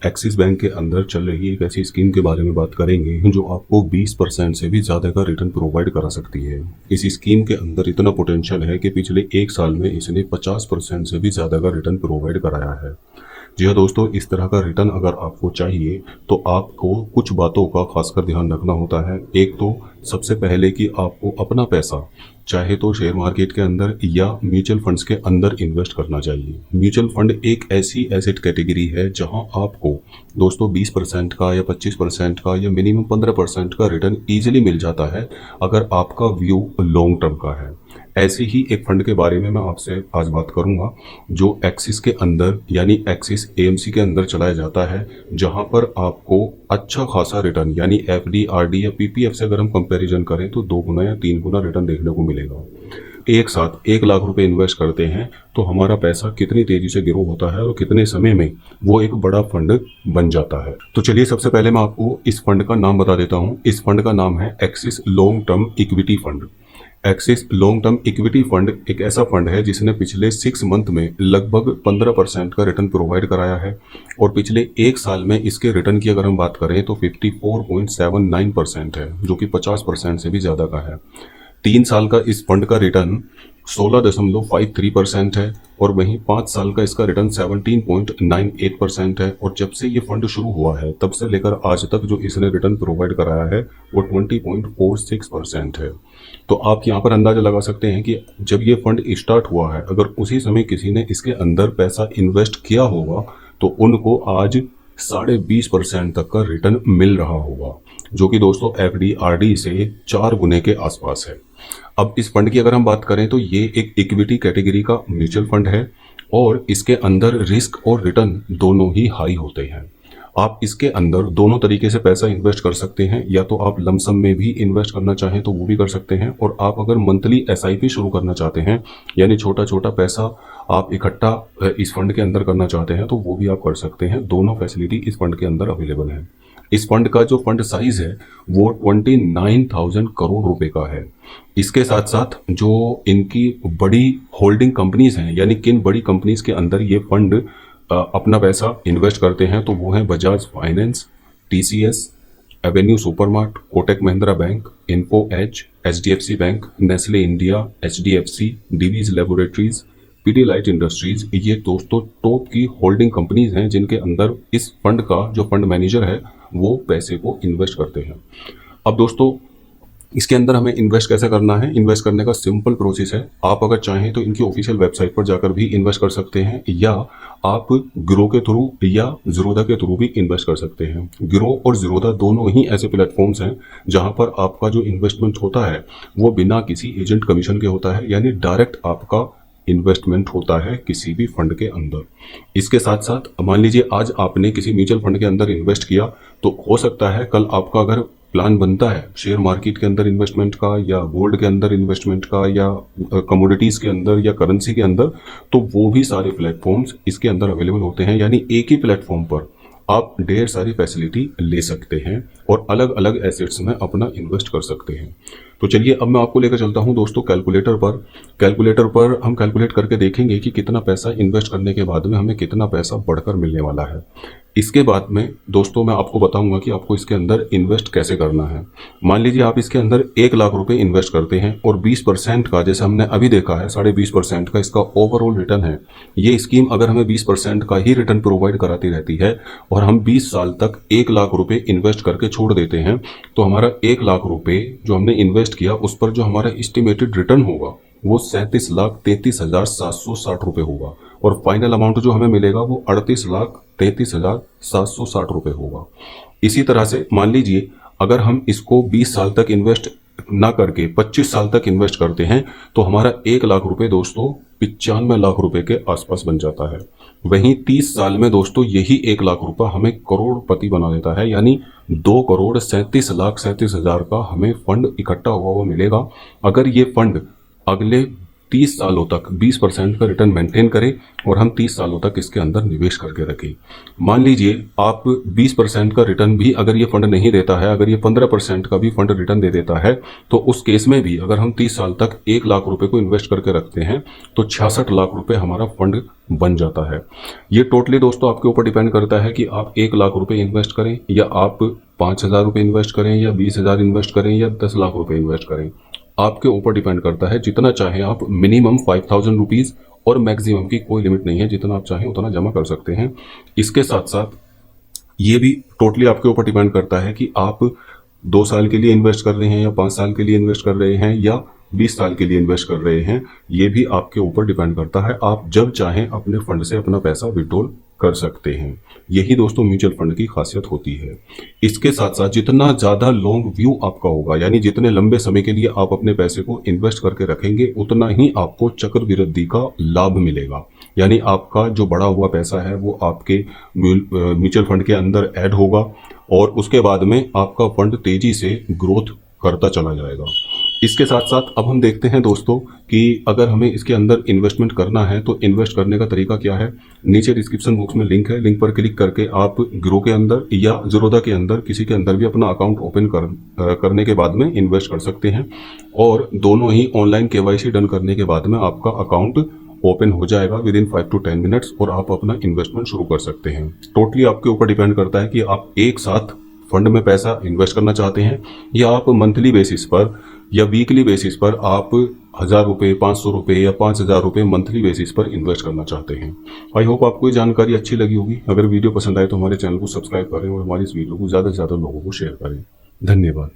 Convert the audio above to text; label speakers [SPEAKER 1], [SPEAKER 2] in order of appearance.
[SPEAKER 1] Axis bank के अंदर चल रही एक ऐसी स्कीम के बारे में बात करेंगे जो आपको 20% से भी ज़्यादा का रिटर्न प्रोवाइड करा सकती है। इस स्कीम के अंदर इतना पोटेंशियल है कि पिछले 1 साल में इसने 50% से भी ज़्यादा का रिटर्न प्रोवाइड कराया है। जी हाँ दोस्तों, इस तरह का रिटर्न अगर आपको चाहिए तो आपको कुछ बातों का खासकर ध्यान रखना होता है। एक तो सबसे पहले कि आपको अपना पैसा चाहे तो शेयर मार्केट के अंदर या म्यूचुअल फंड्स के अंदर इन्वेस्ट करना चाहिए। म्यूचुअल फंड एक ऐसी एसेट कैटेगरी है जहां आपको दोस्तों 20% का या 25% का या मिनिमम 15% का रिटर्न ईजिली मिल जाता है अगर आपका व्यू लॉन्ग टर्म का है। ऐसे ही एक फंड के बारे में मैं आपसे आज बात करूंगा जो एक्सिस के अंदर यानी एक्सिस एएमसी के अंदर चलाया जाता है, जहां पर आपको अच्छा खासा रिटर्न यानी एफडी, आरडी या पीपीएफ से अगर हम कंपैरिजन करें तो 2 गुना या 3 गुना रिटर्न देखने को मिलेगा। एक साथ 1 लाख रुपए इन्वेस्ट करते हैं तो हमारा पैसा कितनी तेजी से ग्रो होता है और कितने समय में वो एक बड़ा फंड बन जाता है। तो चलिए सबसे पहले मैं आपको इस फंड का नाम बता देता हूँ। इस फंड का नाम है axis long term equity fund. Axis long term equity fund एक ऐसा फंड है जिसने पिछले 6 मंथ में लगभग 15% का रिटर्न प्रोवाइड कराया है और पिछले 1 साल में इसके रिटर्न की अगर हम बात करें तो 54.79% है, जो कि 50% से भी ज़्यादा का है। 3 साल का इस फंड का रिटर्न 16.53% है और वहीं 5 साल का इसका रिटर्न 17.98% है। और जब से ये फंड शुरू हुआ है तब से लेकर आज तक जो इसने रिटर्न प्रोवाइड कराया है वो 20.46% है। तो आप यहाँ पर अंदाजा लगा सकते हैं कि जब ये फंड स्टार्ट हुआ है, अगर उसी समय किसी ने इसके अंदर पैसा इन्वेस्ट किया होगा तो उनको आज 20.5% तक का रिटर्न मिल रहा होगा, जो कि दोस्तों एफडी आरडी से 4 गुने के आसपास है। अब इस फंड की अगर हम बात करें तो ये एक इक्विटी कैटेगरी का म्यूचुअल फंड है और इसके अंदर रिस्क और रिटर्न दोनों ही हाई होते हैं। आप इसके अंदर दोनों तरीके से पैसा इन्वेस्ट कर सकते हैं, या तो आप लमसम में भी इन्वेस्ट करना चाहें तो वो भी कर सकते हैं, और आप अगर मंथली एसआईपी शुरू करना चाहते हैं यानी छोटा छोटा पैसा आप इकट्ठा इस फंड के अंदर करना चाहते हैं तो वो भी आप कर सकते हैं। दोनों फैसिलिटी इस फंड के अंदर अवेलेबल है। इस फंड का जो फंड साइज है वो 29,000 करोड़ रुपए का है। इसके साथ साथ जो इनकी बड़ी होल्डिंग कंपनीज हैं, यानी किन बड़ी कंपनीज के अंदर ये फंड अपना पैसा इन्वेस्ट करते हैं, तो वो है Bajaj Finance, TCS, Avenue Supermart, Kotak Mahindra Bank, Info Edge, HDFC Bank, Nestle India, HDFC, Divi's Laboratories, Pidilite Industries. ये दोस्तों टॉप की होल्डिंग कंपनीज हैं जिनके अंदर इस फंड का जो फंड मैनेजर है वो पैसे को इन्वेस्ट करते हैं। अब दोस्तों इसके अंदर हमें इन्वेस्ट कैसे करना है? इन्वेस्ट करने का सिंपल प्रोसेस है। आप अगर चाहें तो इनकी ऑफिशियल वेबसाइट पर जाकर भी इन्वेस्ट कर सकते हैं, या आप ग्रो के थ्रू या ज़ीरोधा के थ्रू भी इन्वेस्ट कर सकते हैं। ग्रो और ज़ीरोधा दोनों ही ऐसे प्लेटफॉर्म्स हैं जहां पर आपका जो इन्वेस्टमेंट होता है वो बिना किसी एजेंट कमीशन के होता है, यानी डायरेक्ट आपका इन्वेस्टमेंट होता है किसी भी फंड के अंदर। इसके साथ साथ मान लीजिए आज आपने किसी म्यूचुअल फंड के अंदर इन्वेस्ट किया तो हो सकता है कल आपका अगर प्लान बनता है शेयर मार्केट के अंदर इन्वेस्टमेंट का या गोल्ड के अंदर इन्वेस्टमेंट का या कमोडिटीज के अंदर या करेंसी के अंदर, तो वो भी सारे प्लेटफॉर्म्स इसके अंदर अवेलेबल होते हैं। यानी एक ही प्लेटफॉर्म पर आप ढेर सारी फैसिलिटी ले सकते हैं और अलग अलग एसेट्स में अपना इन्वेस्ट कर सकते हैं। तो चलिए अब मैं आपको लेकर चलता हूं दोस्तों कैलकुलेटर पर। कैलकुलेटर पर हम कैलकुलेट करके देखेंगे कि कितना पैसा इन्वेस्ट करने के बाद में हमें कितना पैसा बढ़कर मिलने वाला है। इसके बाद में दोस्तों मैं आपको बताऊंगा कि आपको इसके अंदर इन्वेस्ट कैसे करना है। मान लीजिए आप इसके अंदर 1 लाख रुपए इन्वेस्ट करते हैं और 20% का, जैसे हमने अभी देखा है 20.5% का इसका ओवरऑल रिटर्न है। ये स्कीम अगर हमें 20% का ही रिटर्न प्रोवाइड कराती रहती है और हम 20 साल तक 1 लाख रुपए इन्वेस्ट करके छोड़ देते हैं, तो हमारा 1 लाख रुपए जो हमने इन्वेस्ट किया उस पर जो हमारा एस्टिमेटेड रिटर्न होगा वो 37,33,760 रुपए होगा और फाइनल अमाउंट जो हमें मिलेगा वो 38,33,760 रुपए होगा। इसी तरह से मान लीजिए अगर हम इसको 20 साल तक इन्वेस्ट ना करके 25 साल तक इन्वेस्ट करते हैं तो हमारा 1 लाख रुपए दोस्तों 95 लाख रुपए के आसपास बन जाता है। वहीं 30 साल में दोस्तों यही 1 लाख रुपए हमें करोड़पति बना देता है, यानी 2,37,37,37,000 का हमें फंड इकट्ठा हुआ मिलेगा अगर ये फंड अगले 30 सालों तक 20% का रिटर्न मेंटेन करें और हम 30 सालों तक इसके अंदर निवेश करके रखें। मान लीजिए आप 20% का रिटर्न भी अगर ये फंड नहीं देता है, अगर ये 15% का भी फंड रिटर्न दे देता है, तो उस केस में भी अगर हम 30 साल तक 1 लाख रुपए को इन्वेस्ट करके रखते हैं तो 66 लाख रुपए हमारा फंड बन जाता है। ये टोटली दोस्तों आपके ऊपर डिपेंड करता है कि आप 1 लाख रुपए इन्वेस्ट करें या आप 5,000 रुपए इन्वेस्ट करें या 20,000 इन्वेस्ट करें या 10 लाख रुपए इन्वेस्ट करें। आपके ऊपर डिपेंड करता है। जितना चाहें आप, मिनिमम 5,000 रुपीज़ और मैक्सिमम की कोई लिमिट नहीं है, जितना आप चाहें उतना जमा कर सकते हैं। इसके साथ साथ ये भी टोटली आपके ऊपर डिपेंड करता है कि आप 2 साल के लिए इन्वेस्ट कर रहे हैं या 5 साल के लिए इन्वेस्ट कर रहे हैं या 20 साल के लिए इन्वेस्ट कर रहे हैं। ये भी आपके ऊपर डिपेंड करता है। आप जब चाहें अपने फंड से अपना पैसा विड्रॉल कर सकते हैं। यही दोस्तों म्यूचुअल फंड की खासियत होती है। इसके साथ साथ जितना ज़्यादा लॉन्ग व्यू आपका होगा, यानी जितने लंबे समय के लिए आप अपने पैसे को इन्वेस्ट करके रखेंगे, उतना ही आपको चक्रवृद्धि का लाभ मिलेगा। यानी आपका जो बढ़ा हुआ पैसा है वो आपके म्यूचुअल फंड के अंदर ऐड होगा और उसके बाद में आपका फंड तेजी से ग्रोथ करता चला जाएगा। इसके साथ साथ अब हम देखते हैं दोस्तों कि अगर हमें इसके अंदर इन्वेस्टमेंट करना है तो इन्वेस्ट करने का तरीका क्या है। नीचे डिस्क्रिप्शन बॉक्स में लिंक है, लिंक पर क्लिक करके आप ग्रो के अंदर या ज़ीरोधा के अंदर किसी के अंदर भी अपना अकाउंट ओपन करने के बाद में इन्वेस्ट कर सकते हैं और दोनों ही ऑनलाइन KYC डन करने के बाद में आपका अकाउंट ओपन हो जाएगा विदिन 5 to 10 मिनट्स और आप अपना इन्वेस्टमेंट शुरू कर सकते हैं। टोटली आपके ऊपर डिपेंड करता है कि आप एक साथ फंड में पैसा इन्वेस्ट करना चाहते हैं या आप मंथली बेसिस पर या वीकली बेसिस पर आप 1,000 रुपये, 500 रुपये या 5,000 रुपये मंथली बेसिस पर इन्वेस्ट करना चाहते हैं। आई होप आपको ये जानकारी अच्छी लगी होगी। अगर वीडियो पसंद आए तो हमारे चैनल को सब्सक्राइब करें और हमारी इस वीडियो को ज़्यादा से ज़्यादा लोगों को शेयर करें। धन्यवाद।